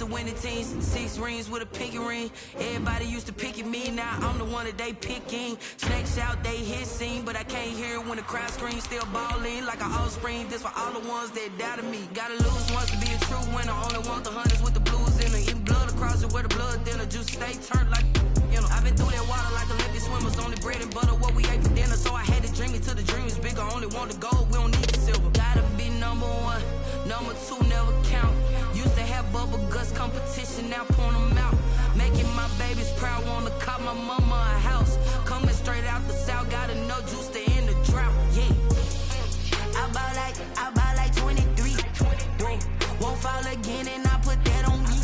to winning teams, 6 rings with a pinky ring. Everybody used to pick at me, now I'm the one that they picking. Snakes out, they hit scene, but I can't hear it when the crowd screams. Still balling like an offspring. This for all the ones that doubted me. Gotta lose once to be a true winner. Only want the hunters with the blues in it. Eating blood across it where the blood thinner. Juice stay turned like, you know. I've been through that water like Olympic swimmers. Only bread and butter what we ate for dinner. So I had to dream it till the dream is bigger. Only want the gold, we don't need the silver. Gotta be number 1, number 2 never count. Used to have bubble guts competition, now point them out. Making my babies proud, wanna cop my mama a house. Coming straight out the south, gotta know juice to end the drought. Yeah, I buy like 23. Whoa, won't fall again and I put that on me.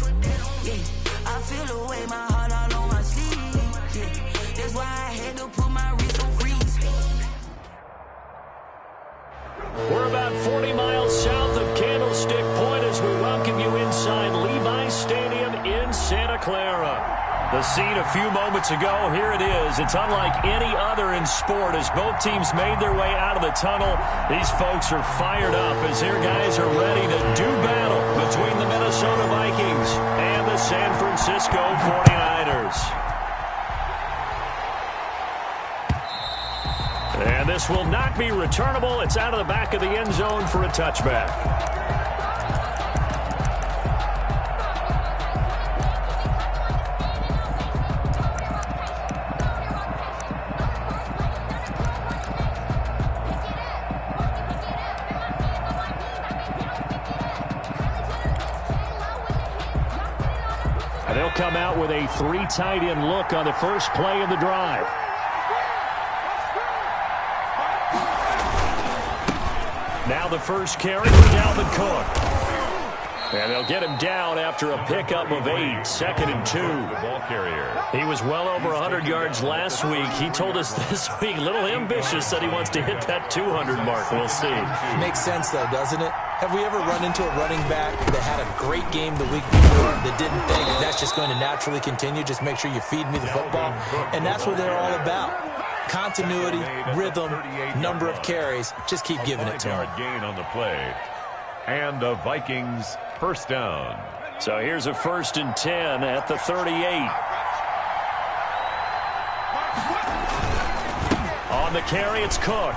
Yeah, I feel the way, my heart all on my sleeve. Yeah, that's why I had to put my wrist on freeze. We're about 40 miles south of Candlestick Point as we welcome you inside Levi's Stadium in Santa Clara. The scene a few moments ago, here it is. It's unlike any other in sport as both teams made their way out of the tunnel. These folks are fired up as their guys are ready to do battle between the Minnesota Vikings and the San Francisco 49ers. And this will not be returnable. It's out of the back of the end zone for a touchback. And they'll come out with a 3 tight end look on the first play of the drive. Now the first carry for Dalvin Cook. And they'll get him down after a pickup of 8, 2nd and 2. Ball carrier. He was well over 100 yards last week. He told us this week, a little ambitious, that he wants to hit that 200 mark. We'll see. Makes sense, though, doesn't it? Have we ever run into a running back that had a great game the week before that didn't think that's just going to naturally continue? Just make sure you feed me the football. And that's what they're all about. Continuity, rhythm, number of carries. Just keep giving it to them. Gain on the play. And the Vikings first down. So here's a 1st and 10 at the 38. On the carry, it's Cook.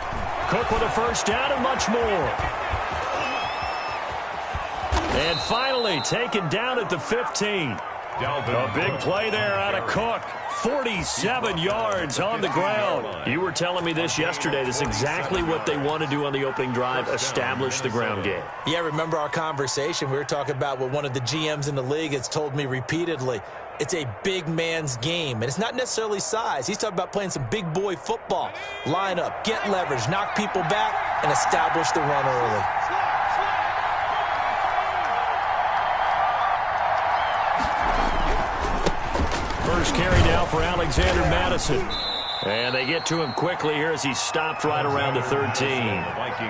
Cook with a first down and much more. And finally taken down at the 15. A big play there out of Cook. 47 yards on the ground. You were telling me this yesterday. This is exactly what they want to do on the opening drive, establish the ground game. Yeah, remember our conversation? We were talking about what one of the GMs in the league has told me repeatedly. It's a big man's game, and it's not necessarily size. He's talking about playing some big boy football. Line up, get leverage, knock people back, and establish the run early. First carry now for Alexander Madison. And they get to him quickly here as he stopped right around the 13.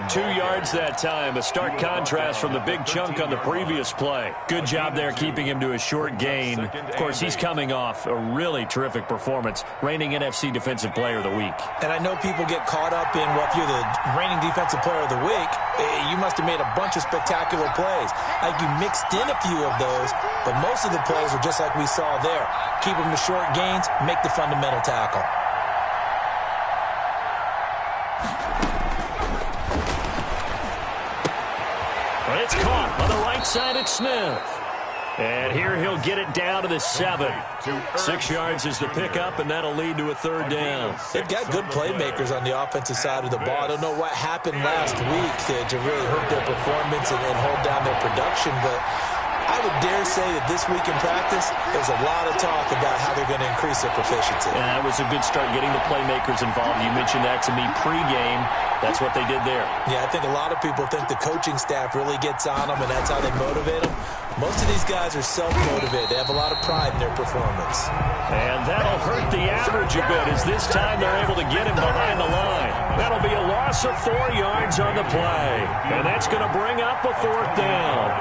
2 yards that time. A stark contrast from the big chunk on the previous play. Good job there keeping him to a short gain. Of course, he's coming off a really terrific performance. Reigning NFC Defensive Player of the Week. And I know people get caught up in, well, if you're the reigning Defensive Player of the Week, you must have made a bunch of spectacular plays. I think you mixed in a few of those, but most of the plays are just like we saw there. Keep them to short gains, make the fundamental tackle. But it's caught on the right side at Smith. And here he'll get it down to the 7. 6 yards is the pickup, and that'll lead to a 3rd down. They've got good playmakers on the offensive side of the ball. I don't know what happened last week to really hurt their performance and hold down their production, but I would dare say that this week in practice, there's a lot of talk about how they're going to increase their proficiency. And that was a good start, getting the playmakers involved. You mentioned that to me pregame. That's what they did there. Yeah, I think a lot of people think the coaching staff really gets on them, and that's how they motivate them. Most of these guys are self-motivated. They have a lot of pride in their performance. And that'll hurt the average a bit as this time they're able to get him behind the line. That'll be a loss of 4 yards on the play. And that's going to bring up a 4th down.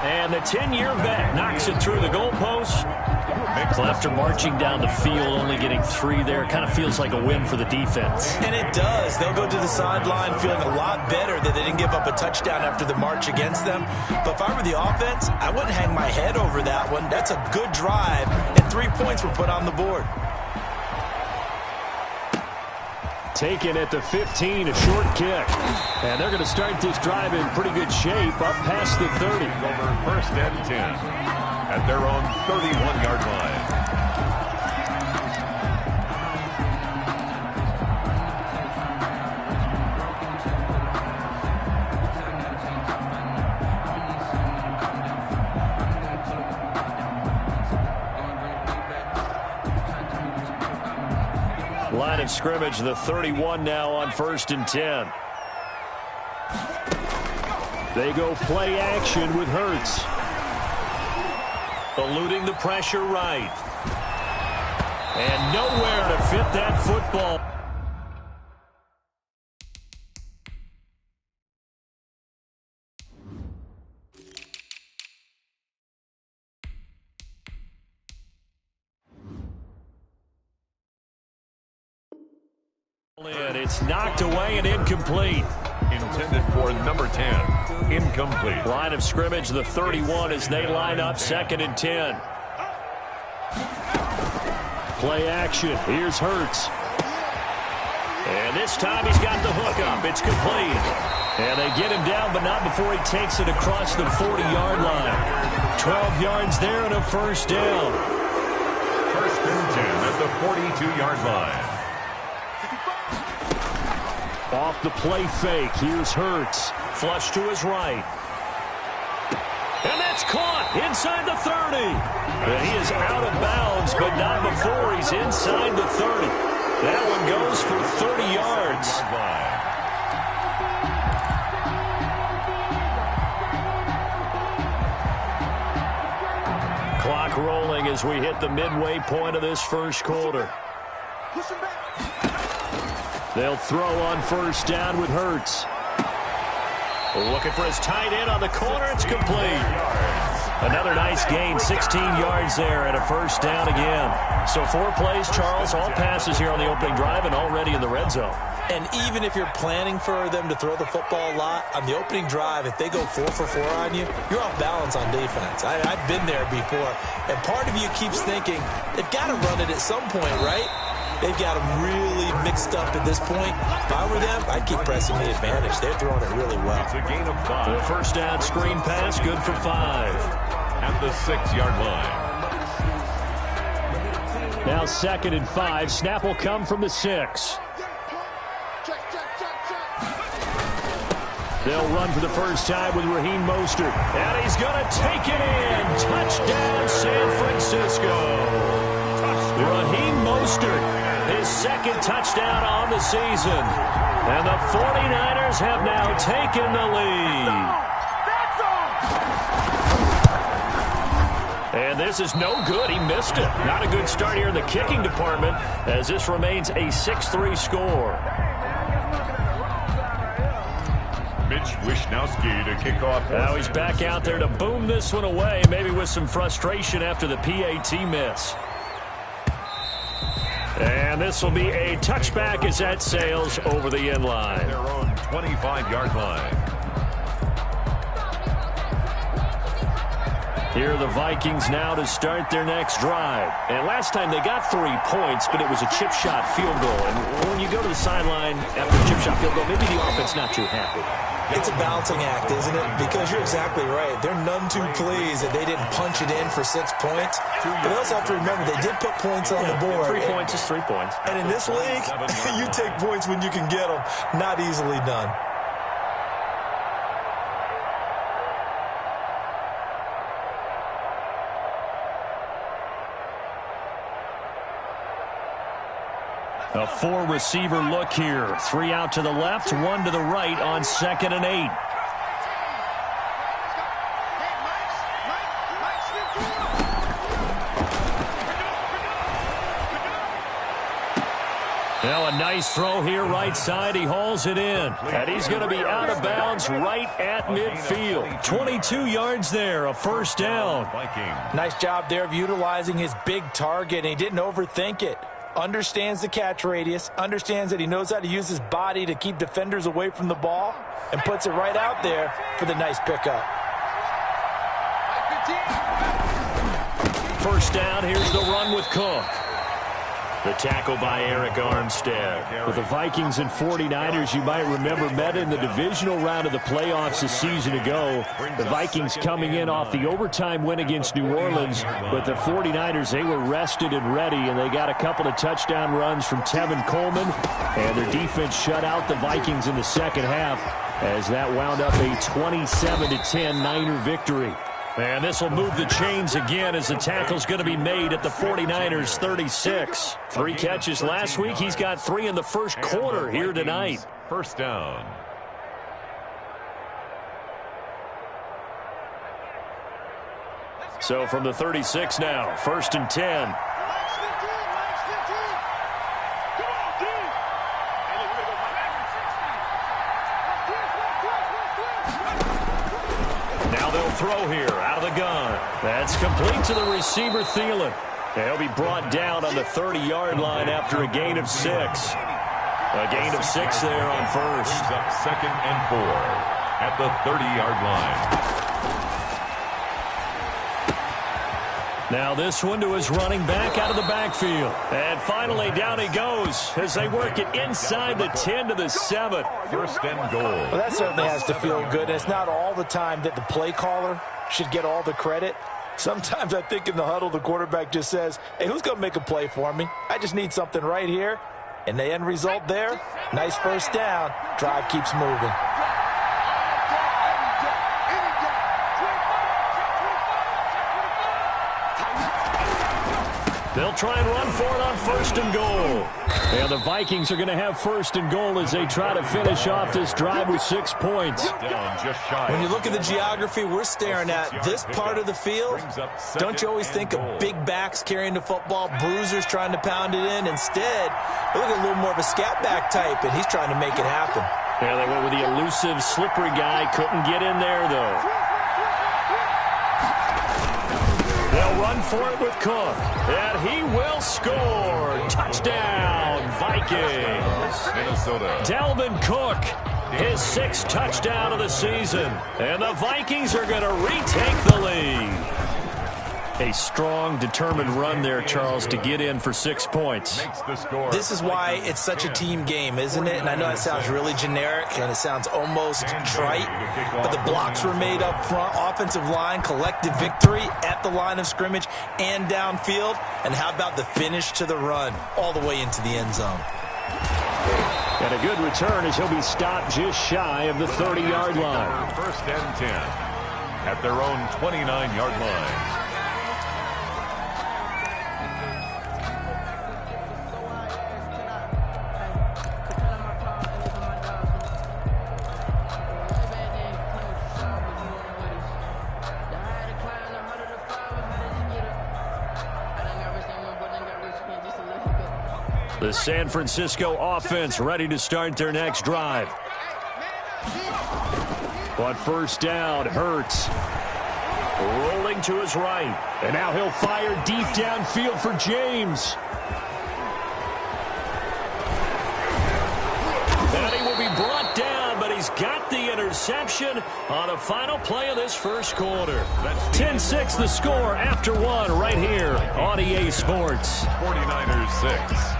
And the 10-year vet knocks it through the goalpost. Well, after marching down the field, only getting 3 there, it kind of feels like a win for the defense. And it does. They'll go to the sideline feeling a lot better that they didn't give up a touchdown after the march against them. But if I were the offense, I wouldn't hang my head over that one. That's a good drive, and 3 points were put on the board. Taken at the 15, a short kick. And they're going to start this drive in pretty good shape, up past the 30. Over first and 10 at their own 31-yard line. Line of scrimmage, the 31 now on first and 10. They go play action with Hurts. Eluding the pressure right. And nowhere to fit that football. It's knocked away and incomplete. Intended for number 10. Incomplete. Line of scrimmage, the 31 as they line up second and 10. Play action. Here's Hurts. And this time he's got the hook up. It's complete. And they get him down, but not before he takes it across the 40-yard line. 12 yards there and a first down. First and 10 at the 42-yard line. Off the play fake, here's Hurts. Flush to his right. And that's caught inside the 30. And he is out of bounds, but not before he's inside the 30. That one goes for 30 yards. Clock rolling as we hit the midway point of this first quarter. They'll throw on first down with Hurts. Looking for his tight end on the corner. It's complete. Another nice gain, 16 yards there and a first down again. So 4 plays, Charles, all passes here on the opening drive and already in the red zone. And even if you're planning for them to throw the football a lot, on the opening drive, if they go 4 for 4 on you, you're off balance on defense. I've been there before. And part of you keeps thinking, they've got to run it at some point, right? They've got them really mixed up at this point. If I were them, I'd keep pressing the advantage. They're throwing it really well. It's a gain of 5. The first down screen pass, good for 5. At the 6-yard line. Now second and 5. Snap will come from the 6. They'll run for the first time with Raheem Mostert. And he's going to take it in. Touchdown, San Francisco. Raheem Mostert, his second touchdown on the season. And the 49ers have now taken the lead. And this is no good. He missed it. Not a good start here in the kicking department as this remains a 6-3 score. Mitch Wishnowski to kick off. Now he's back out there to boom this one away, maybe with some frustration after the PAT miss. And this will be a touchback as that sails over the end line. Their own 25-yard line. Here are the Vikings now to start their next drive. And last time they got 3 points, but it was a chip shot field goal. And when you go to the sideline after a chip shot field goal, maybe the offense not too happy. It's a balancing act, isn't it? Because you're exactly right. They're none too pleased that they didn't punch it in for 6 points. But they also have to remember they did put points on the board. 3 points is 3 points. And in this league, you take points when you can get them. Not easily done. A 4-receiver look here. 3 out to the left, 1 to the right on second and 8. Now a nice throw here right side. He hauls it in. And he's going to be out of bounds right at midfield. 22 yards there, a first down. Nice job there of utilizing his big target, and he didn't overthink it. Understands the catch radius, understands that he knows how to use his body to keep defenders away from the ball, and puts it right out there for the nice pickup. First down, here's the run with Cook. The tackle by Eric Armstead. With the Vikings and 49ers, you might remember met in the divisional round of the playoffs a season ago. The Vikings coming in off the overtime win against New Orleans. But the 49ers, they were rested and ready, and they got a couple of touchdown runs from Tevin Coleman. And their defense shut out the Vikings in the second half as that wound up a 27-10 Niner victory. And this will move the chains again as the tackle's going to be made at the 49ers 36. 3 catches last week. He's got 3 in the first quarter here tonight. First down. So from the 36 now, 1st and 10. Throw here out of the gun. That's complete to the receiver, Thielen. He'll be brought down on the 30-yard line after a gain of 6. A gain of 6 there on first. Up 2nd and 4 at the 30-yard line. Now this one to his running back out of the backfield. And finally down he goes as they work it inside the 10 to the 7. 1st and goal. Well, that certainly has to feel good. It's not all the time that the play caller should get all the credit. Sometimes I think in the huddle the quarterback just says, hey, who's going to make a play for me? I just need something right here. And the end result there, nice first down. Drive keeps moving. They'll try and run for it on 1st and goal. And the Vikings are going to have 1st and goal as they try to finish off this drive with 6 points. When you look at the geography we're staring at, this part of the field, don't you always think of big backs carrying the football, bruisers trying to pound it in? Instead, look at a little more of a scat back type, and he's trying to make it happen. Yeah, they went with the elusive, slippery guy. Couldn't get in there, though. They'll run for it with Cook, and he will score. Touchdown, Vikings. Minnesota. Dalvin Cook, his 6th touchdown of the season, and the Vikings are going to retake the lead. A strong, determined run there, Charles, to get in for 6 points. This is why it's such a team game, isn't it? And I know that sounds really generic, and it sounds almost trite, but the blocks were made up front, offensive line, collective victory at the line of scrimmage and downfield. And how about the finish to the run all the way into the end zone? And a good return as he'll be stopped just shy of the 30-yard line. 1st and 10 at their own 29-yard line. The San Francisco offense ready to start their next drive. On 1st down, Hurts rolling to his right. And now he'll fire deep downfield for James. And he will be brought down, but he's got the interception on the final play of this first quarter. 10-6 the score after 1 right here on EA Sports. 49ers 6.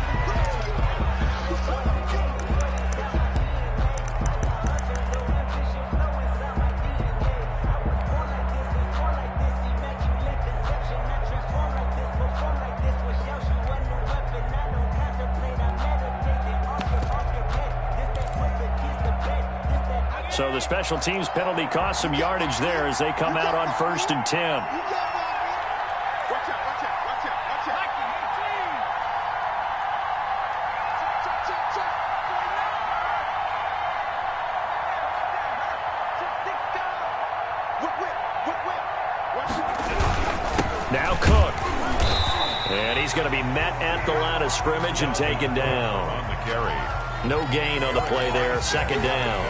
So the special teams penalty cost some yardage there as they come out on 1st and 10. Now Cook. And he's going to be met at the line of scrimmage and taken down. carry. No gain on the play there, second down.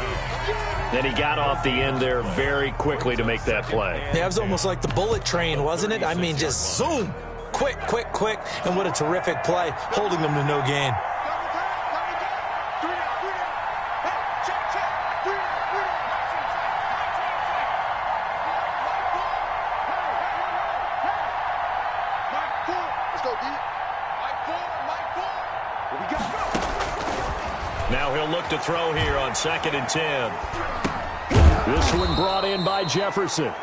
Then he got off the end there very quickly to make that play. Yeah, it was almost like the bullet train, wasn't it? I mean, just zoom. Quick, quick, quick. And what a terrific play, holding them to no gain. Now he'll look to throw here on 2nd and 10. This one brought in by Jefferson.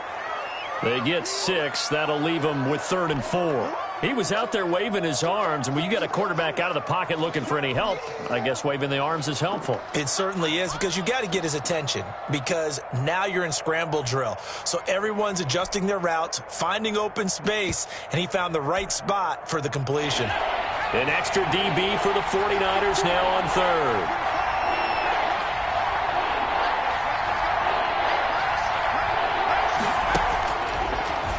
They get 6. That'll leave them with 3rd and 4. He was out there waving his arms, and when you got a quarterback out of the pocket looking for any help, I guess waving the arms is helpful. It certainly is, because you got to get his attention, because now you're in scramble drill. So everyone's adjusting their routes, finding open space, and he found the right spot for the completion. An extra DB for the 49ers now on 3rd.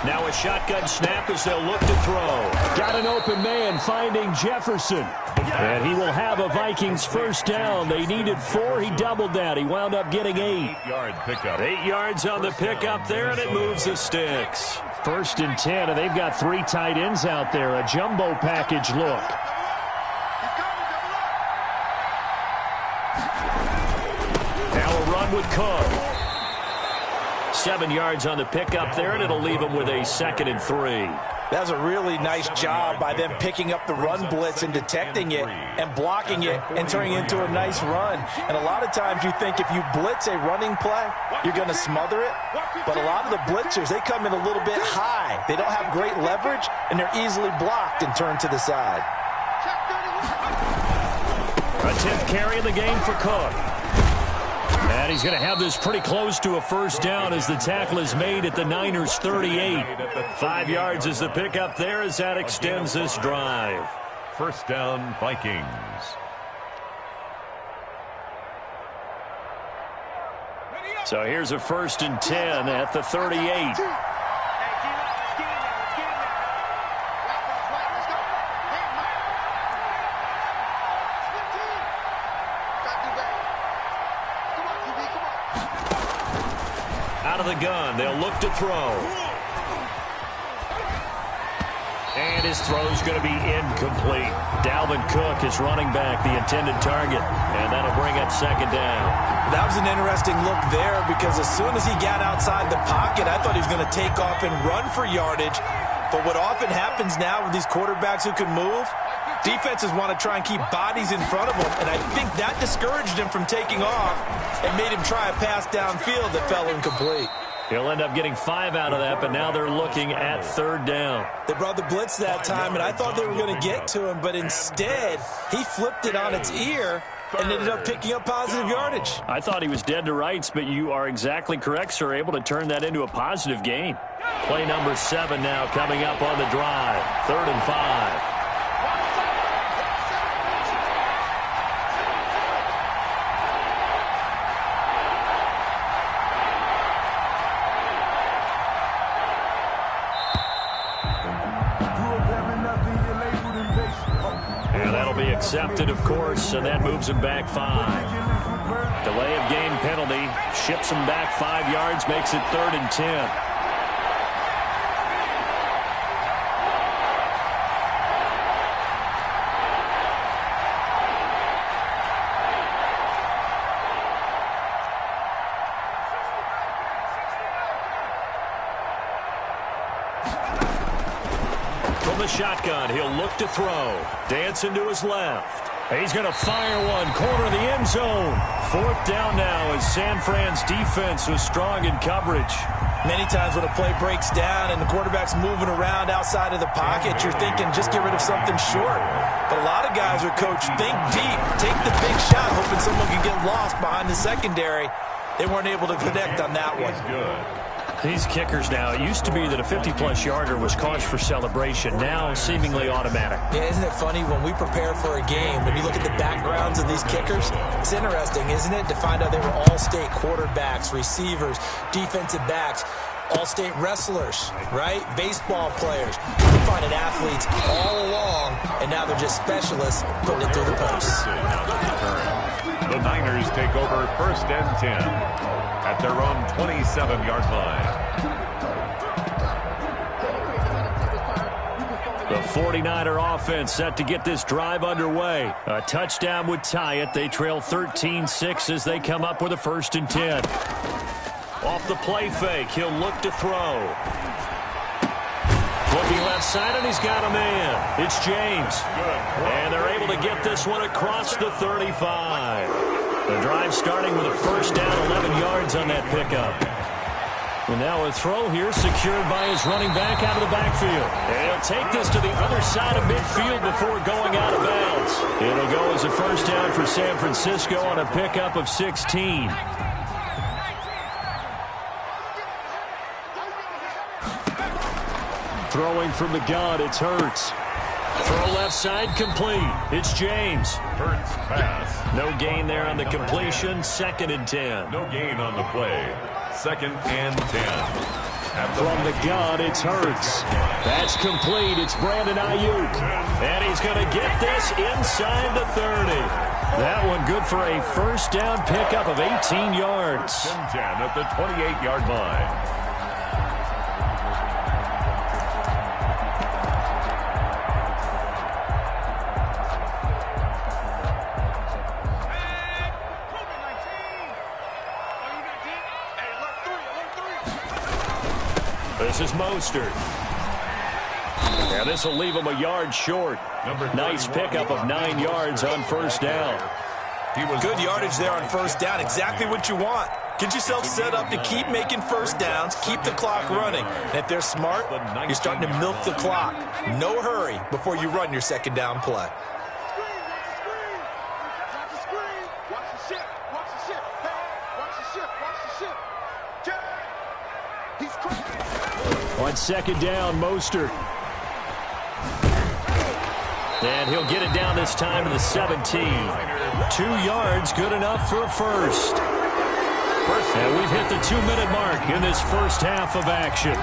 Now a shotgun snap as they'll look to throw. Got an open man finding Jefferson. And he will have a Vikings first down. They needed 4. He doubled that. He wound up getting 8. 8-yard pickup. 8 yards on the pickup there, and it moves the sticks. 1st and 10, and they've got 3 tight ends out there. A jumbo package look. Now a run with Cook. 7 yards on the pickup there, and it'll leave them with a 2nd and 3. That was a really nice job by them picking up the run blitz and detecting it and blocking it and turning it into a nice run. And a lot of times you think if you blitz a running play, you're going to smother it. But a lot of the blitzers, they come in a little bit high. They don't have great leverage, and they're easily blocked and turned to the side. A 10th carry in the game for Cook. And he's going to have this pretty close to a first down as the tackle is made at the Niners' 38. 5 yards is the pickup there as that extends this drive. First down, Vikings. So here's a 1st and 10 at the 38. Out of the gun, they'll look to throw. And his throw's going to be incomplete. Dalvin Cook is running back, the intended target, and that'll bring it 2nd down. That was an interesting look there, because as soon as he got outside the pocket, I thought he was going to take off and run for yardage. But what often happens now with these quarterbacks who can move, defenses want to try and keep bodies in front of them, and I think that discouraged him from taking off and made him try a pass downfield that fell incomplete. He'll end up getting 5 out of that, but now they're looking at 3rd down. They brought the blitz that time, and I thought they were going to get to him, but instead, he flipped it on its ear and ended up picking up positive yardage. I thought he was dead to rights, but you are exactly correct, sir, able to turn that into a positive gain. Play number 7 now coming up on the drive. 3rd and 5. Accepted, of course, and that moves him back 5. Delay of game penalty ships him back 5 yards, makes it 3rd and 10. From the shotgun, he'll look to throw. Dancing to his left. He's going to fire one, corner of the end zone. 4th down now as San Fran's defense was strong in coverage. Many times when a play breaks down and the quarterback's moving around outside of the pocket, you're thinking just get rid of something short. But a lot of guys are coached, think deep, take the big shot, hoping someone can get lost behind the secondary. They weren't able to connect on that one. These kickers now, it used to be that a 50-plus yarder was cause for celebration. Now seemingly automatic. Yeah, isn't it funny when we prepare for a game, when you look at the backgrounds of these kickers, it's interesting, isn't it, to find out they were all-state quarterbacks, receivers, defensive backs. all-state wrestlers, right? Baseball players. You're finding athletes all along, and now they're just specialists putting it through the posts. The Niners take over 1st and 10 at their own 27-yard line. The 49er offense set to get this drive underway. A touchdown would tie it. They trail 13-6 as they come up with a 1st and 10. Off the play fake, he'll look to throw. Looking left side, and he's got a man. It's James. And they're able to get this one across the 35. The drive starting with a 1st down, 11 yards on that pickup. And now a throw here secured by his running back out of the backfield. And he'll take this to the other side of midfield before going out of bounds. It'll go as a 1st down for San Francisco on a pickup of 16. Throwing from the gun, it's Hurts. Throw left side, complete. It's James. Hurts pass. No gain there on the completion. 2nd and 10. No gain on the play. 2nd and 10. From the gun, it's Hurts. That's complete. It's Brandon Ayuk. And he's going to get this inside the 30. That one good for a 1st down pickup of 18 yards. 10 at the 28-yard line. This is Mostert. Now this will leave him a yard short. Nice pickup of 9 yards on 1st down. Good yardage there on 1st down. Exactly what you want. Get yourself set up to keep making 1st downs, keep the clock running. And if they're smart, you're starting to milk the clock. No hurry before you run your 2nd down play. On 2nd down, Mostert. And he'll get it down this time to the 17. 2 yards, good enough for a 1st. And we've hit the 2-minute mark in this 1st half of action.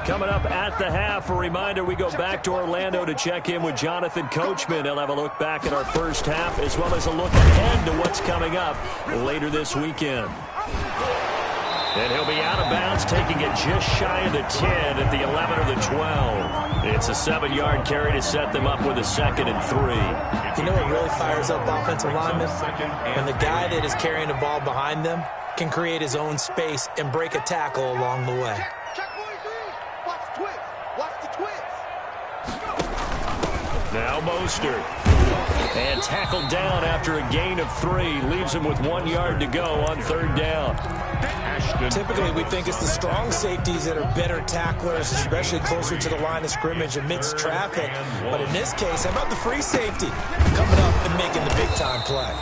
Coming up at the half, a reminder, we go back to Orlando to check in with Jonathan Coachman. He'll have a look back at our 1st half as well as a look ahead to what's coming up later this weekend. And he'll be out of bounds, taking it just shy of the 10 at the 11 or the 12. It's a 7-yard carry to set them up with a 2nd and 3. You know what really fires up offensive linemen? When the guy that is carrying the ball behind them can create his own space and break a tackle along the way. Now Mostert. And tackled down after a gain of 3. Leaves him with 1 yard to go on 3rd down. Typically, we think it's the strong safeties that are better tacklers, especially closer to the line of scrimmage amidst traffic. But in this case, how about the free safety coming up and making the big-time play?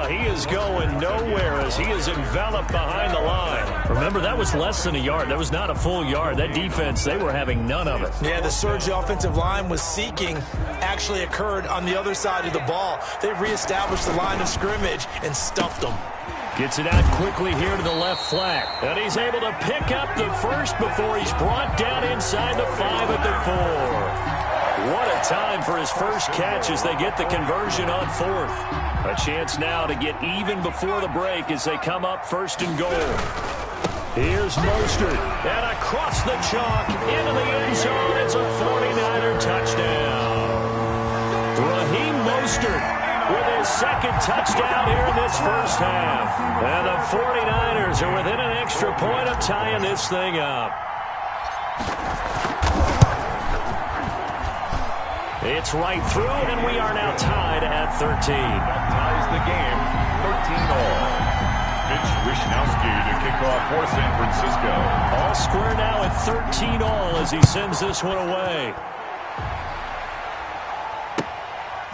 He is going nowhere as he is enveloped behind the line. Remember, that was less than a yard. That was not a full yard. That defense, they were having none of it. Yeah, the surge the offensive line was seeking actually occurred on the other side of the ball. They reestablished the line of scrimmage and stuffed them. Gets it out quickly here to the left flat. And he's able to pick up the 1st before he's brought down inside the 5 at the 4. What a time for his 1st catch as they get the conversion on 4th. A chance now to get even before the break as they come up 1st and goal. Here's Mostert. And across the chalk into the end zone. It's a 49er touchdown. Raheem Mostert with his 2nd touchdown here in this 1st half. And the 49ers are within an extra point of tying this thing up. It's right through, and we are now tied at 13. That ties the game, 13 all. Mitch Wishnowsky to kick kickoff for San Francisco. All square now at 13 all as he sends this one away.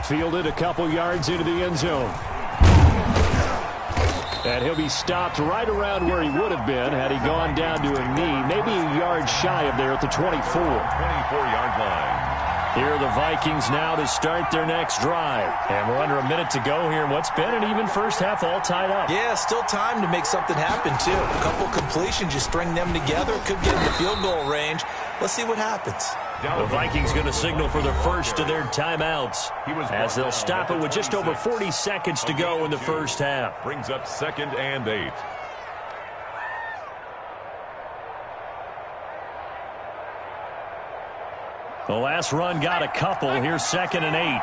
Fielded a couple yards into the end zone. And he'll be stopped right around where he would have been had he gone down to a knee, maybe a yard shy of there at the 24. 24-yard line. Here are the Vikings now to start their next drive. And we're under a minute to go here in what's been an even first half, all tied up. Yeah, still time to make something happen, too. A couple completions, you string them together, could get in the field goal range. Let's see what happens. The Vikings going to signal for the first of their timeouts as they'll stop it with just over 40 seconds to go in the first half. Brings up 2nd and 8. The last run got a couple. Here's 2nd and 8.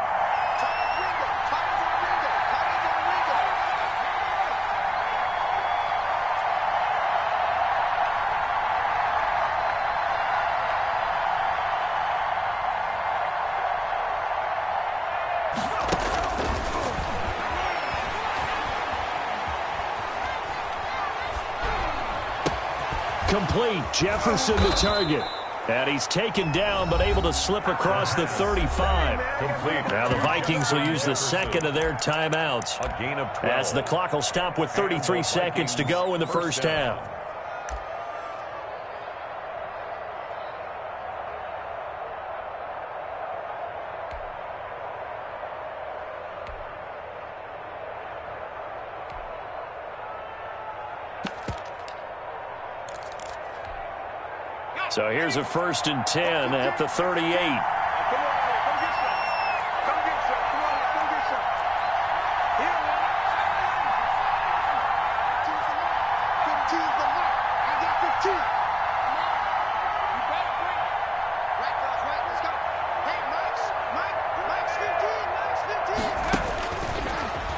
Complete. Jefferson the target. And he's taken down but able to slip across the 35. Complete. Now the Vikings will use the second of their timeouts A gain of 12. as the clock will stop with 33 seconds to go in the first half. So here's a 1st and 10 at the 38.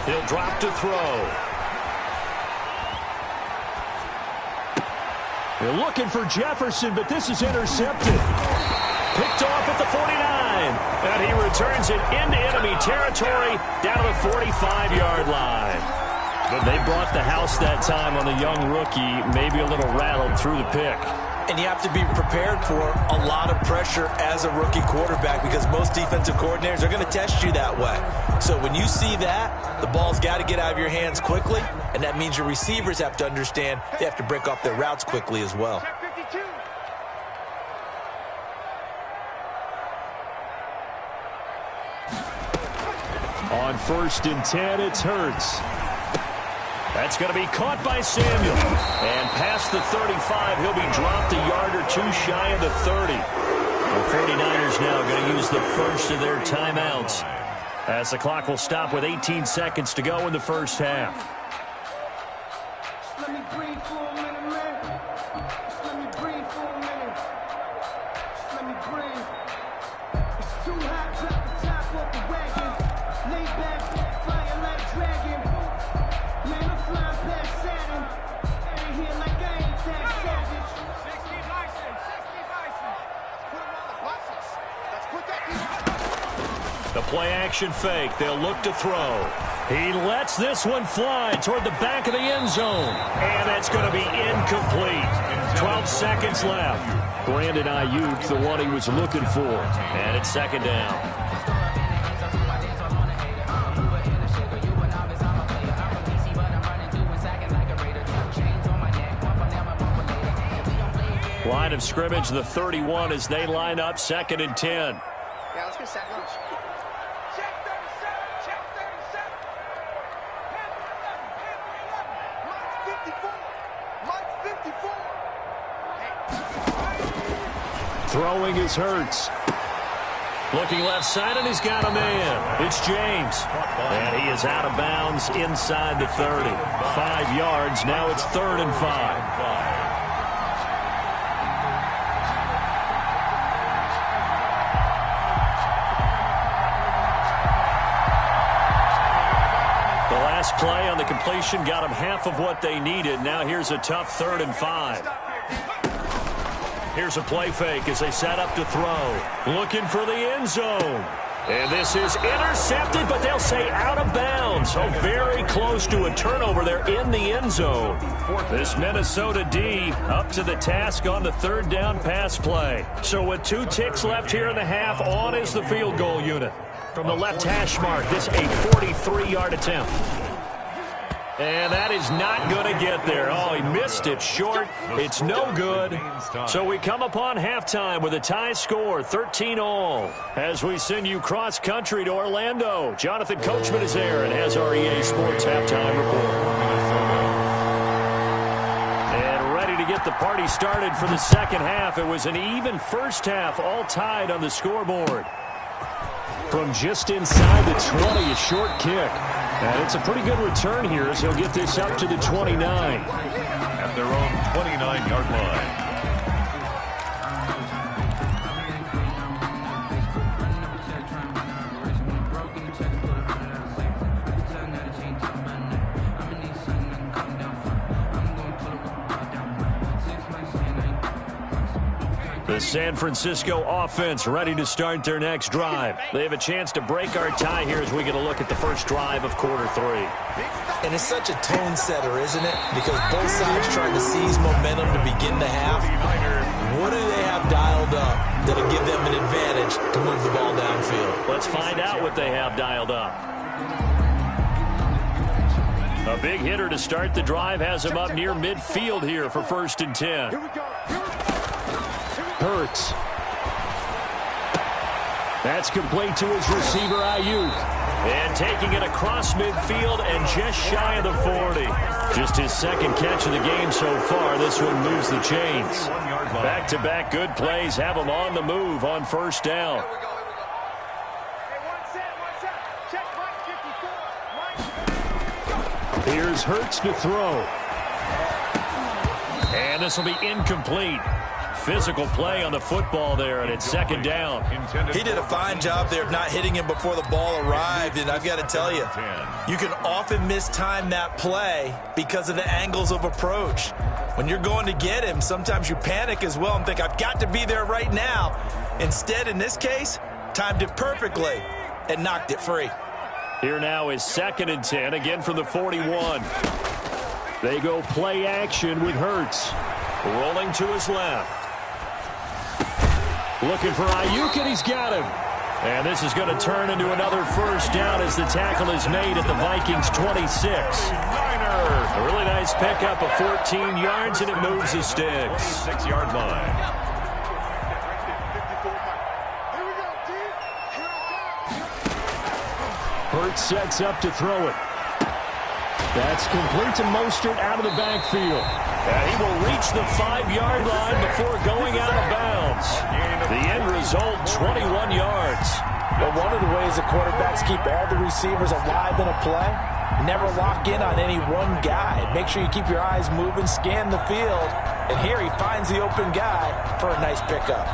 He'll drop to throw. They're looking for Jefferson, but this is intercepted. Picked off at the 49. And he returns it into enemy territory down to the 45-yard line. But they brought the house that time on the young rookie, maybe a little rattled through the pick. And you have to be prepared for a lot of pressure as a rookie quarterback because most defensive coordinators are going to test you that way. So when you see that, the ball's got to get out of your hands quickly, and that means your receivers have to understand they have to break off their routes quickly as well. On 1st and 10, it's Hurts. That's going to be caught by Samuel. And past the 35, he'll be dropped a yard or two shy of the 30. The 49ers now going to use the first of their timeouts as the clock will stop with 18 seconds to go in the first half. Let me breathe for a minute, man. Just let me breathe for a minute. Just let me breathe. It's too hot, drop the top off the wagon. Lay back, flying like dragon. Man, I'm flying past Saturn. Out here like I ain't that savage. 60 license. Put him on the buses. Let's put that here. The play-action fake. They'll look to throw. He lets this one fly toward the back of the end zone. And that's going to be incomplete. 12 seconds left. Brandon Ayuk, the one he was looking for. And it's 2nd down. Line of scrimmage, the 31 as they line up 2nd and 10. Yeah, let's get sack lunch. Throwing is Hurts. Looking left side, and he's got a man. It's James. And he is out of bounds inside the 30. 5 yards. Now it's 3rd and 5. Last play on the completion got them half of what they needed. Now here's a tough 3rd and 5. Here's a play fake as they set up to throw. Looking for the end zone. And this is intercepted, but they'll say out of bounds. So very close to a turnover there in the end zone. This Minnesota D up to the task on the third down pass play. So with 2 ticks left here in the half, on is the field goal unit. From the left hash mark, this a 43-yard attempt. And that is not going to get there. Oh, he missed it short. It's no good. So we come upon halftime with a tie score, 13-all. As we send you cross-country to Orlando, Jonathan Coachman is there and has our EA Sports halftime report. And ready to get the party started for the second half. It was an even first half, all tied on the scoreboard. From just inside the 20, a short kick. And it's a pretty good return here as he'll get this up to the 29. At their own 29-yard line. The San Francisco offense ready to start their next drive. They have a chance to break our tie here as we get a look at the first drive of quarter 3. And it's such a tone setter, isn't it? Because both sides trying to seize momentum to begin the half. What do they have dialed up that'll give them an advantage to move the ball downfield? Let's find out what they have dialed up. A big hitter to start the drive has him up near midfield here for 1st and 10. Hurts. That's complete to his receiver, Ayuk. And taking it across midfield and just shy of the 40. Just his second catch of the game so far. This one moves the chains. Back-to-back good plays have him on the move on 1st down. Here's Hurts to throw. And this will be incomplete. Physical play on the football there, and it's 2nd down. He did a fine job there of not hitting him before the ball arrived, and I've got to tell you, you can often mistime that play because of the angles of approach. When you're going to get him, sometimes you panic as well and think, I've got to be there right now. Instead, in this case, timed it perfectly and knocked it free. Here now is 2nd and 10, again from the 41. They go play action with Hurts. Rolling to his left. Looking for Ayuk, and he's got him. And this is going to turn into another 1st down as the tackle is made at the Vikings' 26. A really nice pickup of 14 yards, and it moves the sticks. 6-yard line. Hurts sets up to throw it. That's complete to Mostert out of the backfield. And he will reach the 5-yard line before going out of bounds. The end result, 21 yards. Well, one of the ways the quarterbacks keep all the receivers alive in a play, never lock in on any one guy. Make sure you keep your eyes moving, scan the field, and here he finds the open guy for a nice pickup.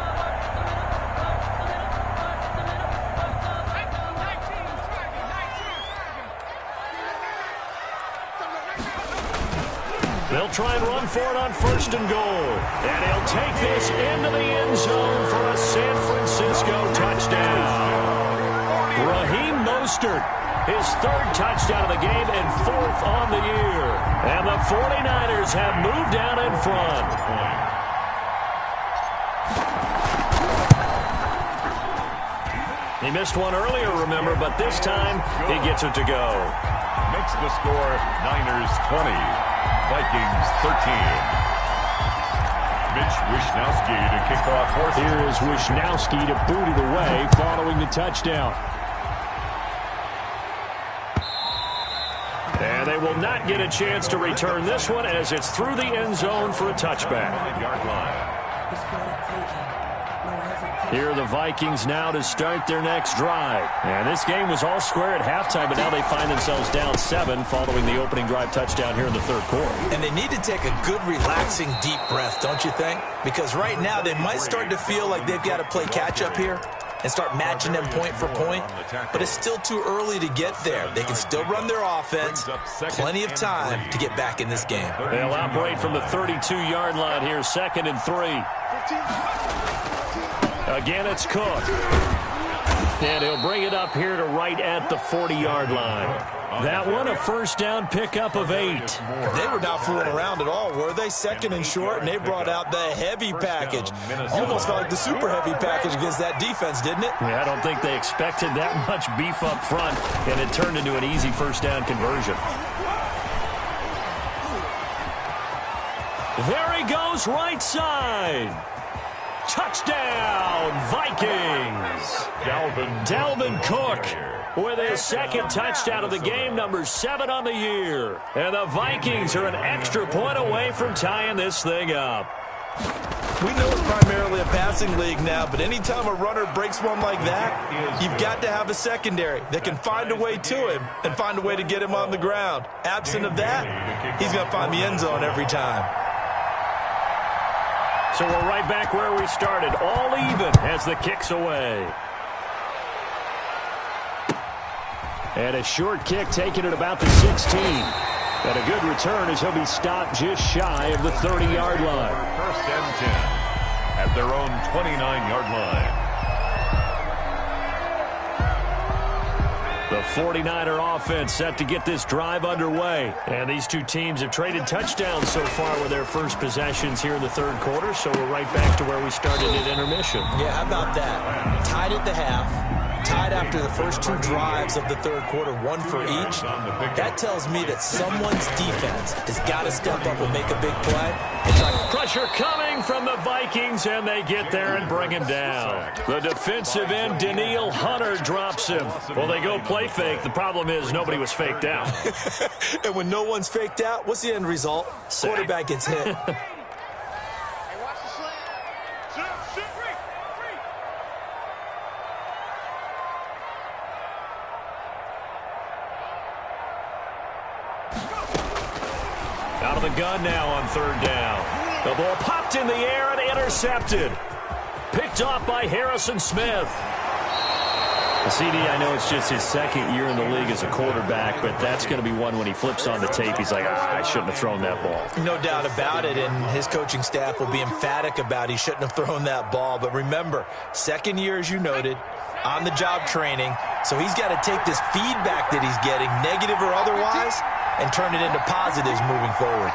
They'll try and run for it on 1st and goal. And he'll take this into the end zone for a San Francisco touchdown. Raheem Mostert, his 3rd touchdown of the game and 4th on the year. And the 49ers have moved down in front. He missed one earlier, remember, but this time he gets it to go. Makes the score Niners 20. Vikings 13. Mitch Wishnowsky to kick off. Here is Wishnowsky to boot it away following the touchdown. And they will not get a chance to return this one as it's through the end zone for a touchback. Here are the Vikings now to start their next drive. And this game was all square at halftime, but now they find themselves down 7 following the opening drive touchdown here in the 3rd quarter. And they need to take a good, relaxing, deep breath, don't you think? Because right now they might start to feel like they've got to play catch-up here and start matching them point for point. But it's still too early to get there. They can still run their offense. Plenty of time to get back in this game. They'll operate from the 32-yard line here, 2nd and 3. Again, it's Cook. And he'll bring it up here to right at the 40-yard line. That one, a first down pickup of 8. They were not fooling around at all, were they? Second and short, and they brought out the heavy package. Almost felt like the super heavy package against that defense, didn't it? Yeah, I don't think they expected that much beef up front, and it turned into an easy first down conversion. There he goes, right side. Touchdown, Vikings. Dalvin Cook with his second touchdown of the game, number 7 on the year. And the Vikings are an extra point away from tying this thing up. We know it's primarily a passing league now, but anytime a runner breaks one like that, you've got to have a secondary that can find a way to him and find a way to get him on the ground. Absent of that, he's going to find the end zone every time. So we're right back where we started, all even as the kick's away. And a short kick taken at about the 16. And a good return as he'll be stopped just shy of the 30-yard line. First and 10 at their own 29-yard line. The 49er offense set to get this drive underway. And these two teams have traded touchdowns so far with their first possessions here in the third quarter, so we're right back to where we started at intermission. Yeah, how about that? Tied at the half, tied after the first 2 drives of the third quarter, 1 for each. That tells me that someone's defense has got to step up and make a big play. Pressure coming from the Vikings, and they get there and bring him down. The defensive end, Danielle Hunter, drops him. Well, they go play fake. The problem is nobody was faked out. And when no one's faked out, what's the end result? Quarterback gets hit. Out of the gun now on third down. The ball popped in the air and intercepted. Picked off by Harrison Smith. CD, I know it's just his second year in the league as a quarterback, but that's going to be one when he flips on the tape. He's like, I shouldn't have thrown that ball. No doubt about it, and his coaching staff will be emphatic about he shouldn't have thrown that ball. But remember, second year, as you noted, on-the-job training, so he's got to take this feedback that he's getting, negative or otherwise, and turn it into positives moving forward.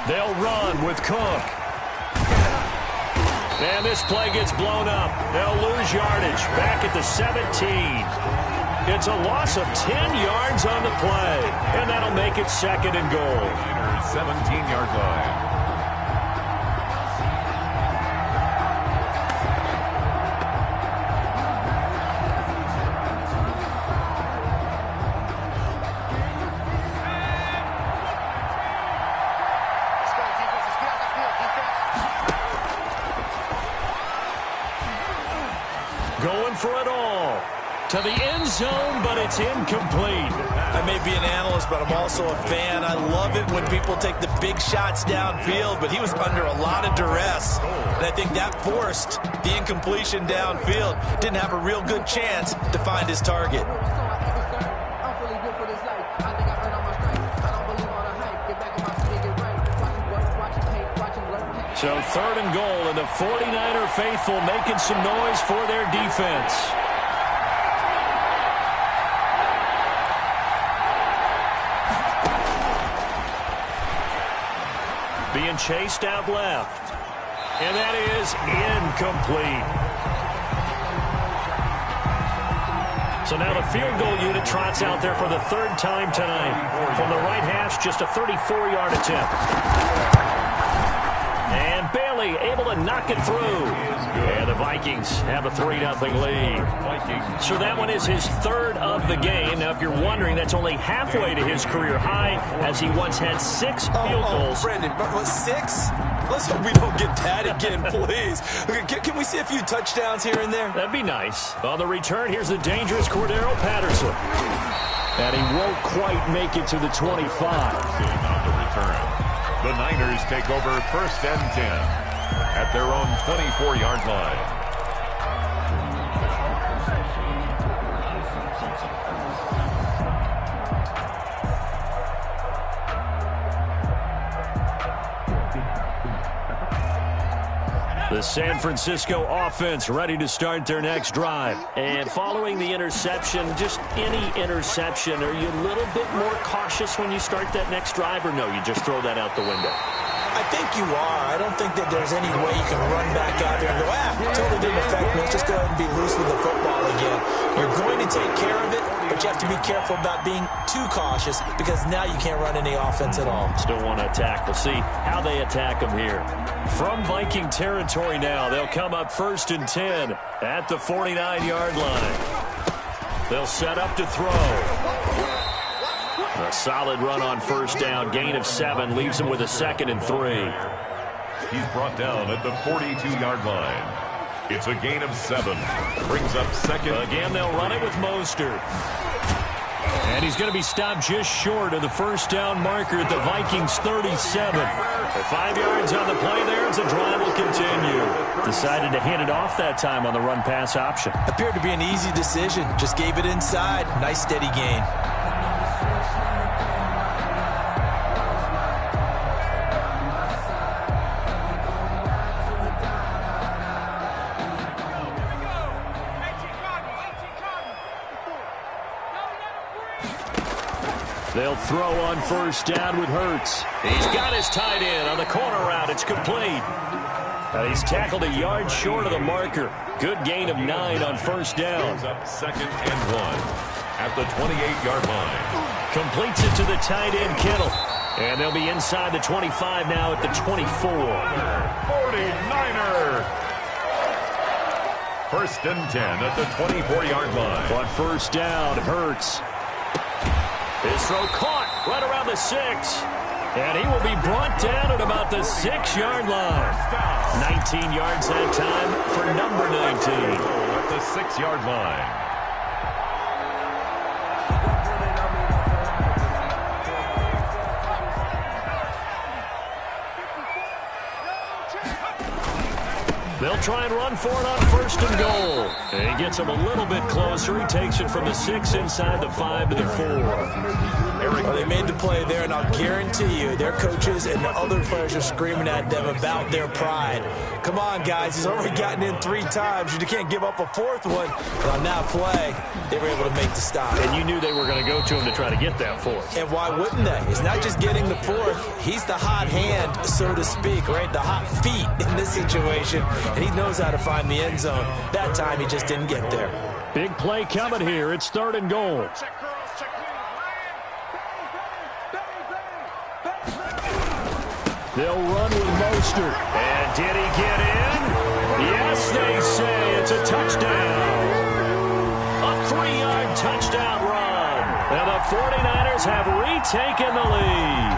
They'll run with Cook. And this play gets blown up. They'll lose yardage back at the 17. It's a loss of 10 yards on the play, and that'll make it second and goal. 17-yard line. Going for it all. To the end zone, but it's incomplete. I may be an analyst, but I'm also a fan. I love it when people take the big shots downfield, but he was under a lot of duress. And I think that forced the incompletion downfield. Didn't have a real good chance to find his target. So third and goal, and the 49er faithful making some noise for their defense. Being chased out left. And that is incomplete. So now the field goal unit trots out there for the third time tonight. From the right hash, just a 34-yard attempt. And Bailey able to knock it through. And the Vikings have a 3-0 lead. So that one is his third of the game. Now, if you're wondering, that's only halfway to his career high, as he once had 6 field goals. Brandon, 6? Let's hope we don't get that again, please. Can we see a few touchdowns here and there? That'd be nice. On the return, here's the dangerous Cordero Patterson. And he won't quite make it to the 25. On the return. The Niners take over first and 10 at their own 24-yard line. The San Francisco offense ready to start their next drive. And following the interception, just any interception, are you a little bit more cautious when you start that next drive, or no, you just throw that out the window? I think you are. I don't think that there's any way you can run back out there and go, totally didn't affect me. Let's just go ahead and be loose with the football again. You're going to take care of it, but you have to be careful about being too cautious because now you can't run any offense at all. Still want to attack. We'll see how they attack them here. From Viking territory now, they'll come up 1st and 10 at the 49-yard line. They'll set up to throw. A solid run on 1st down. Gain of 7 leaves him with a 2nd and 3. He's brought down at the 42-yard line. It's a gain of 7. Brings up 2nd. Again, they'll run it with Mostert. And he's going to be stopped just short of the 1st down marker at the Vikings 37. 5 yards on the play there as the drive will continue. Decided to hand it off that time on the run-pass option. Appeared to be an easy decision. Just gave it inside. Nice steady gain. They'll throw on 1st down with Hurts. He's got his tight end on the corner route. It's complete. He's tackled a yard short of the marker. Good gain of 9 on 1st down. Brings up 2nd and 1 at the 28-yard line. Completes it to the tight end, Kittle. And they'll be inside the 25 now at the 24. 49er. 1st and 10 at the 24-yard line. On 1st down, Hurts. His throw caught right around the 6. And he will be brought down at about the 6-yard line. 19 yards that time for number 19. At the 6-yard line. They'll try and run for it on 1st and goal. And he gets him a little bit closer. He takes it from the 6 inside the 5 to the 4. Well, they made the play there, and I'll guarantee you their coaches and the other players are screaming at them about their pride. Come on, guys. He's already gotten in 3 times. You can't give up a 4th one. But on that play, they were able to make the stop. And you knew they were going to go to him to try to get that 4th. And why wouldn't they? It's not just getting the 4th. He's the hot hand, so to speak, right? The hot feet in this situation. And he knows how to find the end zone. That time, he just didn't get there. Big play coming here. It's 3rd and goal. They'll run with Mostert. And did he get in? Yes, they say it's a touchdown. A 3-yard touchdown run. And the 49ers have retaken the lead.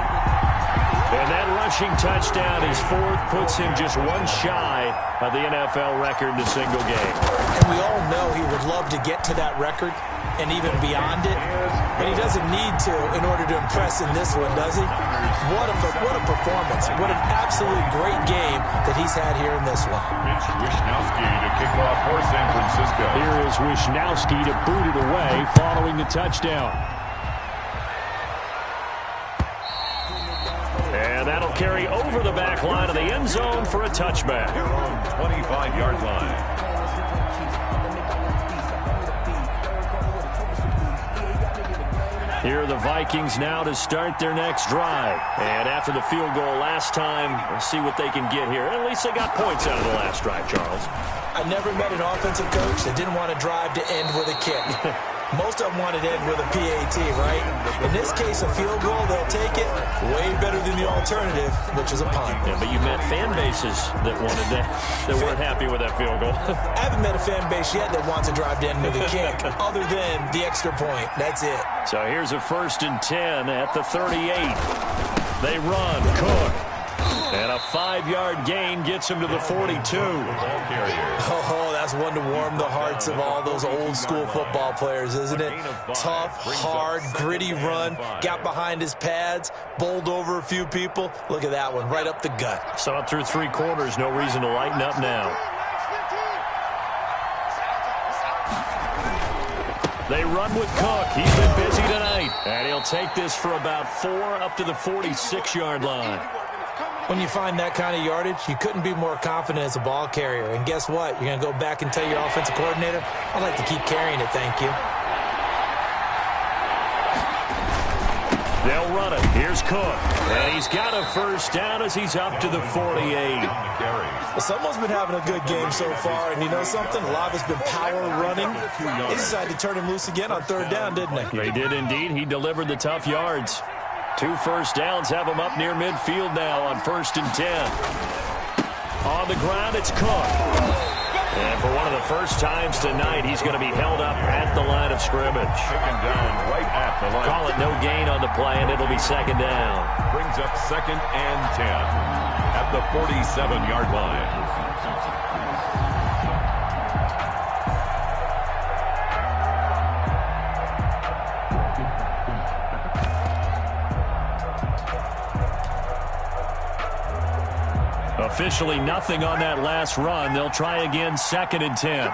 And that rushing touchdown, his 4th, puts him just 1 shy of the NFL record in a single game. And we all know he would love to get to that record and even beyond it. And he doesn't need to in order to impress in this one, does he? What a performance. What an absolutely great game that he's had here in this one. It's Wishnowsky to kick off for San Francisco. Here is Wishnowsky to boot it away following the touchdown. And that'll carry over the back line of the end zone for a touchback. Your own 25-yard line. Here are the Vikings now to start their next drive. And after the field goal last time, we'll see what they can get here. At least they got points out of the last drive, Charles. I never met an offensive coach that didn't want to drive to end with a kick. Most of them wanted to end with a PAT, right? In this case, a field goal, they'll take it. Way better than the alternative, which is a punt. Yeah, but you met fan bases that wanted that weren't happy with that field goal. I haven't met a fan base yet that wants to drive to end with a kick, other than the extra point. That's it. So here's a 1st and 10 at the 38. They run. Cook. And a 5-yard gain gets him to the 42. Oh, that's one to warm the hearts of all those old school football players, isn't it? Tough, hard, gritty run. Got behind his pads, bowled over a few people. Look at that one, right up the gut. Saw it through 3 quarters. No reason to lighten up now. They run with Cook. He's been busy tonight. And he'll take this for about 4 up to the 46-yard line. When you find that kind of yardage, you couldn't be more confident as a ball carrier. And guess what? You're going to go back and tell your offensive coordinator, I'd like to keep carrying it, thank you. They'll run it. Here's Cook. And he's got a first down as he's up to the 48. Well, someone's been having a good game so far, and you know something? A lot of it's been power running. They decided to turn him loose again on third down, didn't they? They did indeed. He delivered the tough yards. 2 first downs have him up near midfield now on 1st and 10. On the ground, it's Cook. And for one of the first times tonight, he's going to be held up at the line of scrimmage. Taken down right at the line. Call it no gain on the play, and it'll be 2nd down. Brings up 2nd and 10 at the 47-yard line. Officially nothing on that last run. They'll try again 2nd and 10.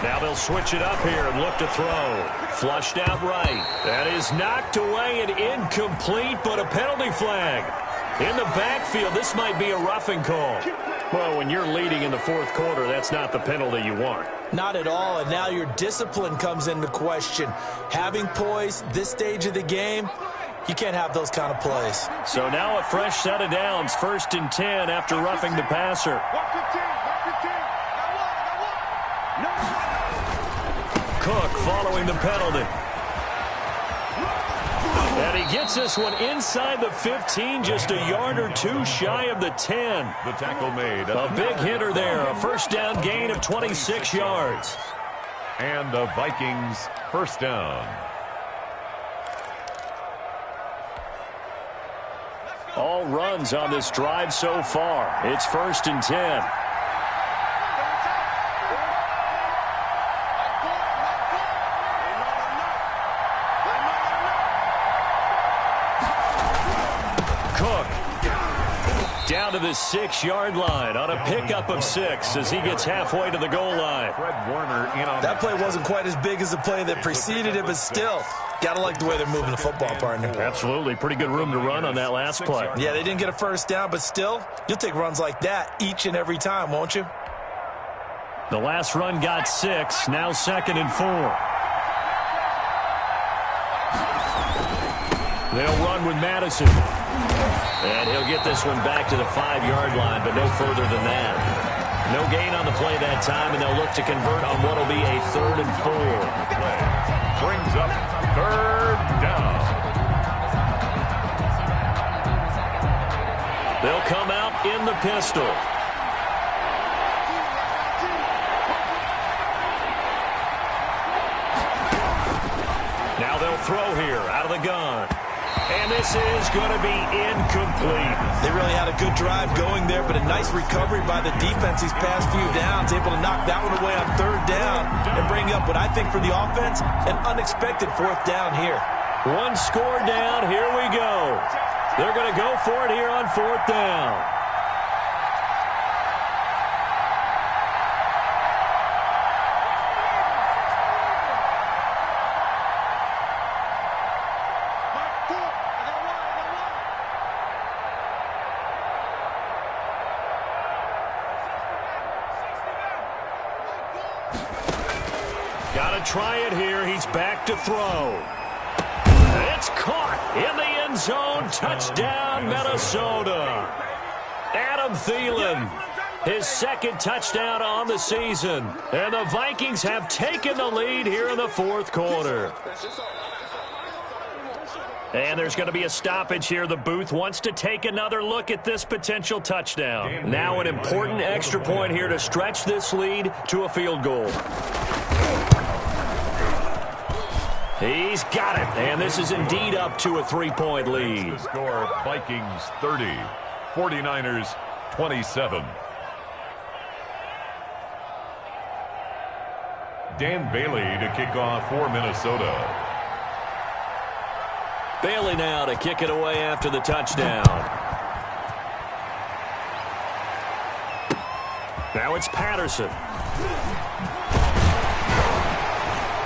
Now they'll switch it up here and look to throw. Flushed out right. That is knocked away and incomplete, but a penalty flag. In the backfield, this might be a roughing call. Well, when you're leading in the 4th quarter, that's not the penalty you want. Not at all, and now your discipline comes into question. Having poise this stage of the game, you can't have those kind of plays. So now a fresh set of downs, 1st and 10 after roughing the passer. Cook following the penalty. And he gets this one inside the 15, just a yard or 2 shy of the 10. The tackle made. A big hitter there, a first down gain of 26 yards. And the Vikings first down. All runs on this drive so far. It's 1st and 10. Down to the 6-yard line on a pickup of 6 as he gets halfway to the goal line. Fred Warner in on that play wasn't quite as big as the play that preceded it, but still, gotta like the way they're moving the football, partner. Absolutely. Pretty good room to run on that last play. Yeah, they didn't get a first down, but still, you'll take runs like that each and every time, won't you? The last run got 6, now 2nd and 4. They'll run with Madison. And he'll get this one back to the 5-yard line, but no further than that. No gain on the play that time, and they'll look to convert on what will be a 3rd and 4. Brings up 3rd down. They'll come out in the pistol. Now they'll throw here out of the gun. And this is going to be incomplete. They really had a good drive going there, but a nice recovery by the defense these past few downs, able to knock that one away on 3rd down and bring up what I think for the offense, an unexpected 4th down here. 1 score down. Here we go. They're going to go for it here on 4th down. Got to try it here. He's back to throw. It's caught in the end zone. Touchdown, Minnesota. Adam Thielen, his 2nd touchdown on the season. And the Vikings have taken the lead here in the 4th quarter. And there's going to be a stoppage here. The booth wants to take another look at this potential touchdown. Now an important extra point here to stretch this lead to a field goal. He's got it, and this is indeed up to a 3-point lead. The score, Vikings 30, 49ers 27. Dan Bailey to kick off for Minnesota. Bailey now to kick it away after the touchdown. Now it's Patterson.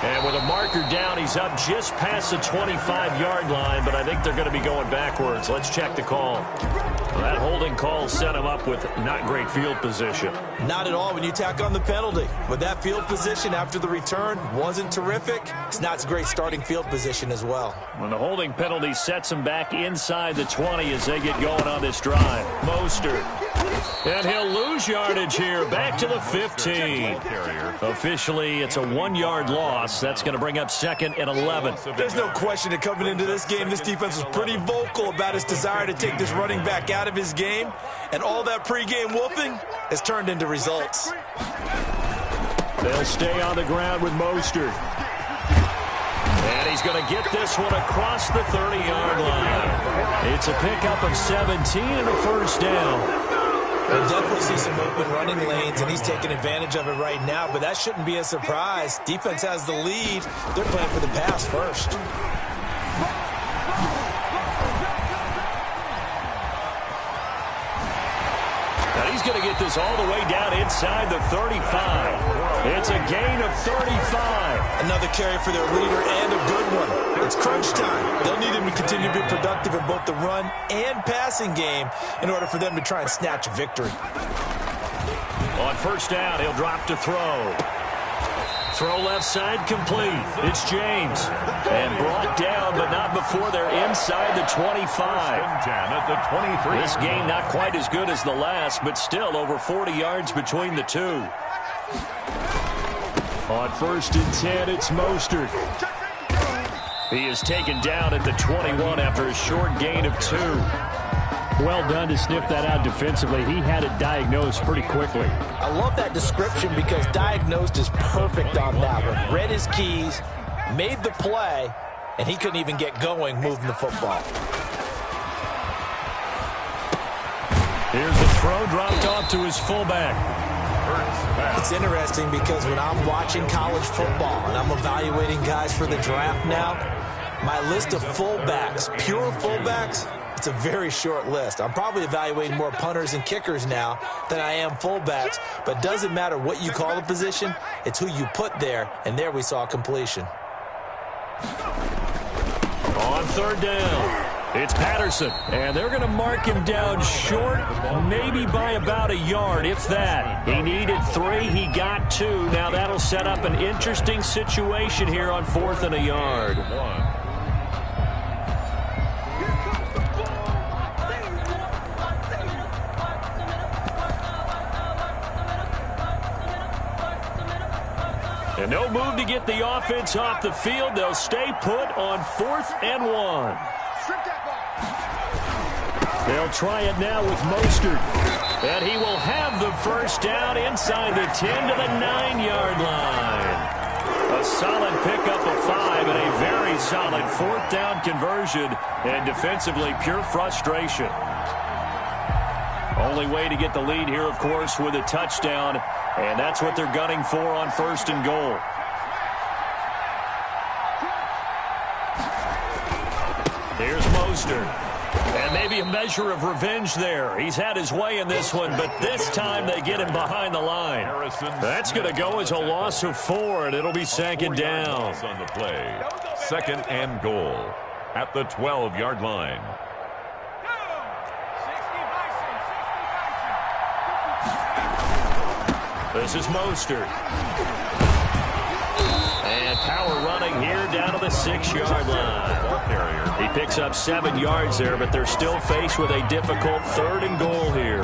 And with a marker down, he's up just past the 25-yard line, but I think they're going to be going backwards. Let's check the call. Well, that holding call set him up with not great field position. Not at all when you tack on the penalty. With that field position after the return wasn't terrific. It's not a great starting field position as well. When the holding penalty sets him back inside the 20 as they get going on this drive. Mostert. And he'll lose yardage here. Back to the 15. Officially, it's a 1-yard loss. That's going to bring up second and 11. There's no question that coming into this game, this defense was pretty vocal about its desire to take this running back out of his game. And all that pregame whooping has turned into results. They'll stay on the ground with Mostert. And he's going to get this one across the 30-yard line. It's a pickup of 17 and a first down. We'll definitely see some open running lanes, and he's taking advantage of it right now, but that shouldn't be a surprise. Defense has the lead. They're playing for the pass first. Now he's going to get this all the way down inside the 35. It's a gain of 35. Another carry for their leader and a good one. It's crunch time. They'll need him to continue to be productive in both the run and passing game in order for them to try and snatch a victory. On first down, he'll drop to throw. Throw left side complete. It's James. And brought down, but not before they're inside the 25. At the 23. This game not quite as good as the last, but still over 40 yards between the two. On first and 10, it's Mostert. He is taken down at the 21 after a short gain of 2. Well done to sniff that out defensively. He had it diagnosed pretty quickly. I love that description because diagnosed is perfect on that one. Read his keys, made the play, and he couldn't even get going moving the football. Here's the throw dropped off to his fullback. It's interesting because when I'm watching college football and I'm evaluating guys for the draft now, my list of fullbacks, pure fullbacks, it's a very short list. I'm probably evaluating more punters and kickers now than I am fullbacks, but it doesn't matter what you call the position, it's who you put there, and there we saw completion. On third down, it's Patterson, and they're going to mark him down short, maybe by about a yard, if that. He needed 3, he got 2. Now that'll set up an interesting situation here on 4th and a yard. And no move to get the offense off the field. They'll stay put on 4th and 1. They'll try it now with Mostert. And he will have the first down inside the 10 to the 9-yard line. A solid pickup of 5 and a very solid 4th down conversion. And defensively, pure frustration. Only way to get the lead here, of course, with a touchdown. And that's what they're gunning for on 1st and goal. Here's Mostert. And maybe a measure of revenge there. He's had his way in this one, but this time they get him behind the line. That's going to go as a loss of 4, and it'll be second down. On the play. 2nd and goal at the 12-yard line. This is Mostert. And power running here down to the 6-yard line. He picks up 7 yards there, but they're still faced with a difficult 3rd and goal here.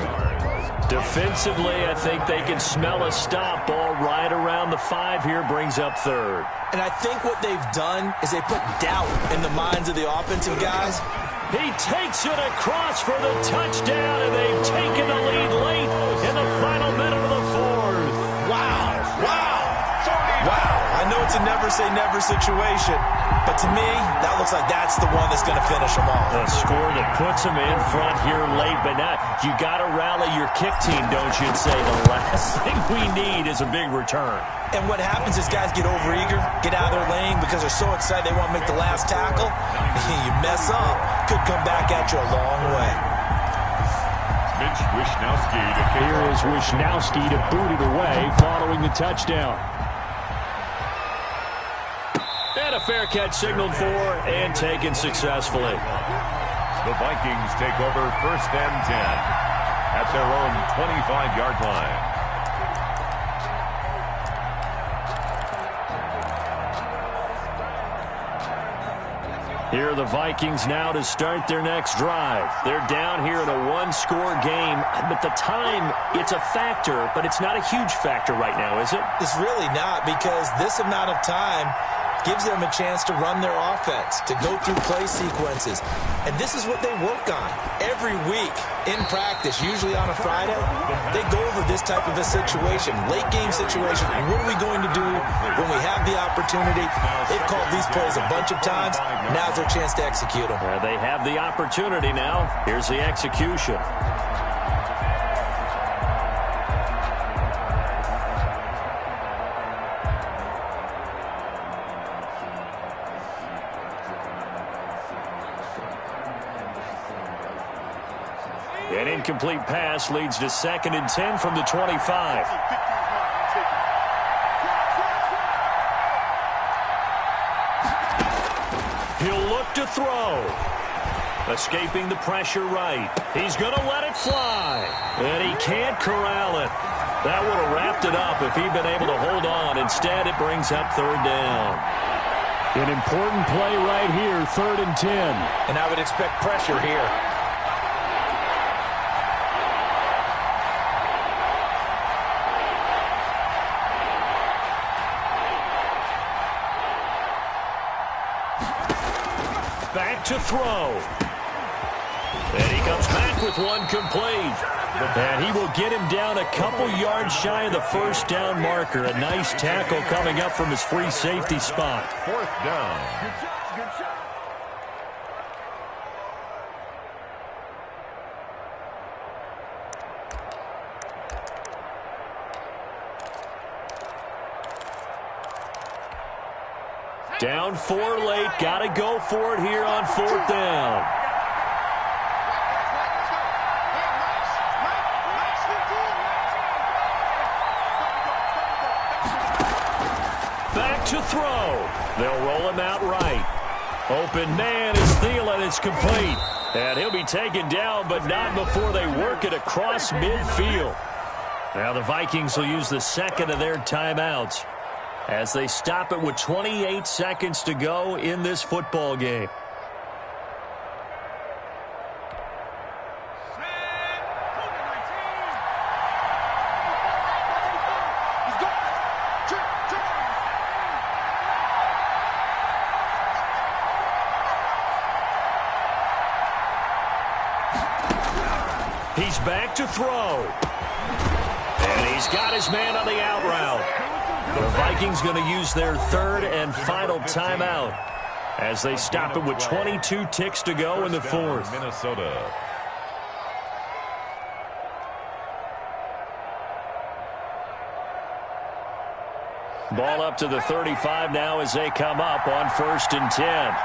Defensively, I think they can smell a stop. Ball right around the 5 here, brings up 3rd. And I think what they've done is they put doubt in the minds of the offensive guys. He takes it across for the touchdown, and they've taken the lead late in the final minute of the 4th. Wow. I know it's a never-say-never situation, but to me, that looks like that's the one that's going to finish them off. A score that puts them in front here late, but now you got to rally your kick team, don't you, and say the last thing we need is a big return. And what happens is guys get overeager, get out of their lane because they're so excited they want to make the last tackle. You mess up, could come back at you a long way. Here is Wishnowski to boot it away following the touchdown. And a fair catch signaled for and taken successfully. The Vikings take over 1st and 10 at their own 25-yard line. Here are the Vikings now to start their next drive. They're down here in a one-score game, but the time, it's a factor, but it's not a huge factor right now, is it? It's really not, because this amount of time gives them a chance to run their offense, to go through play sequences. And this is what they work on every week in practice, usually on a Friday. They go over this type of a situation, late game situation. What are we going to do when we have the opportunity? They've called these plays a bunch of times. Now's their chance to execute them. They have the opportunity now. Here's the execution. An incomplete pass leads to 2nd and 10 from the 25. He'll look to throw. Escaping the pressure right. He's going to let it fly. And he can't corral it. That would have wrapped it up if he'd been able to hold on. Instead, it brings up 3rd down. An important play right here, 3rd and 10. And I would expect pressure here. Back to throw. And he comes back with one complete. And he will get him down a couple yards shy of the 1st down marker. A nice tackle coming up from his free safety spot. 4th down. Good shot. Down 4 late. Got to go for it here on 4th down. Back to throw. They'll roll him out right. Open man is Thielen. It's complete. And he'll be taken down, but not before they work it across midfield. Now the Vikings will use the 2nd of their timeouts as they stop it with 28 seconds to go in this football game. He's back to throw. And he's got his man on the out route. The Vikings going to use their 3rd and final timeout as they stop it with 22 ticks to go in the 4th. Minnesota. Ball up to the 35 now as they come up on 1st and 10.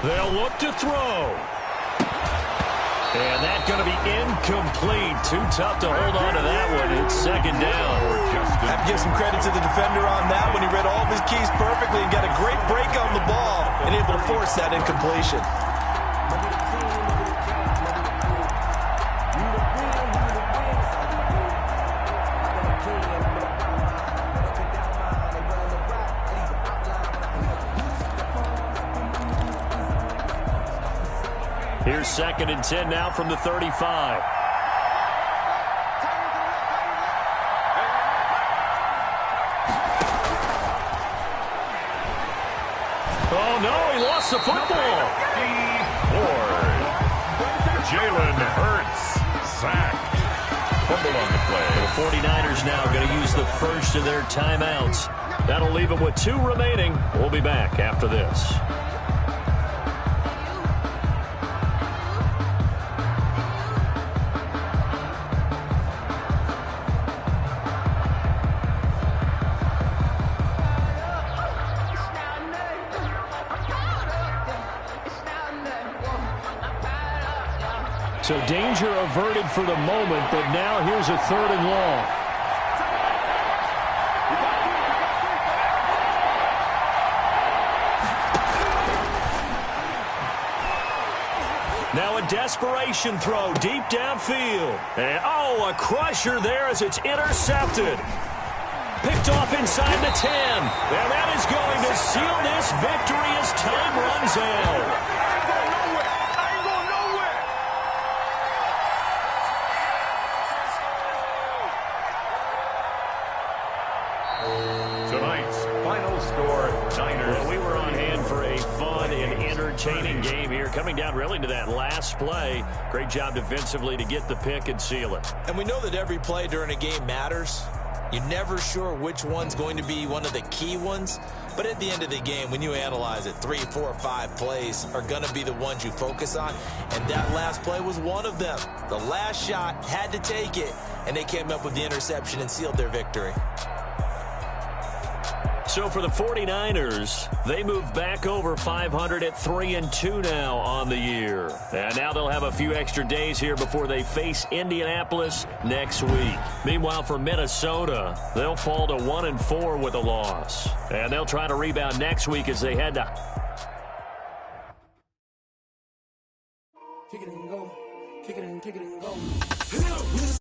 They'll look to throw. And that's going to be incomplete. Too tough to hold on to that one. It's 2nd down. Have to give some credit to the defender on that one. He read all of his keys perfectly and got a great break on the ball and able to force that incompletion. Here's 2nd and 10 now from the 35. Oh, no, he lost the football. Jalen Hurts sacked. Fumble on the play. The 49ers now going to use the 1st of their timeouts. That'll leave them with 2 remaining. We'll be back after this. So danger averted for the moment, but now here's a 3rd and long. Now a desperation throw deep downfield. And, oh, a crusher there as it's intercepted. Picked off inside the 10. And that is going to seal this victory as time runs out. Tonight's final score, Niners. Well, we were on hand for a fun and entertaining game here, coming down really to that last play. Great job defensively to get the pick and seal it. And we know that every play during a game matters. You're never sure which one's going to be one of the key ones. But at the end of the game, when you analyze it, 3, 4, 5 plays are going to be the ones you focus on. And that last play was one of them. The last shot had to take it, and they came up with the interception and sealed their victory. So for the 49ers, they move back over 500 at 3-2 now on the year. And now they'll have a few extra days here before they face Indianapolis next week. Meanwhile, for Minnesota, they'll fall to 1-4 with a loss. And they'll try to rebound next week as they head to... Kick it and go. Kick it and go.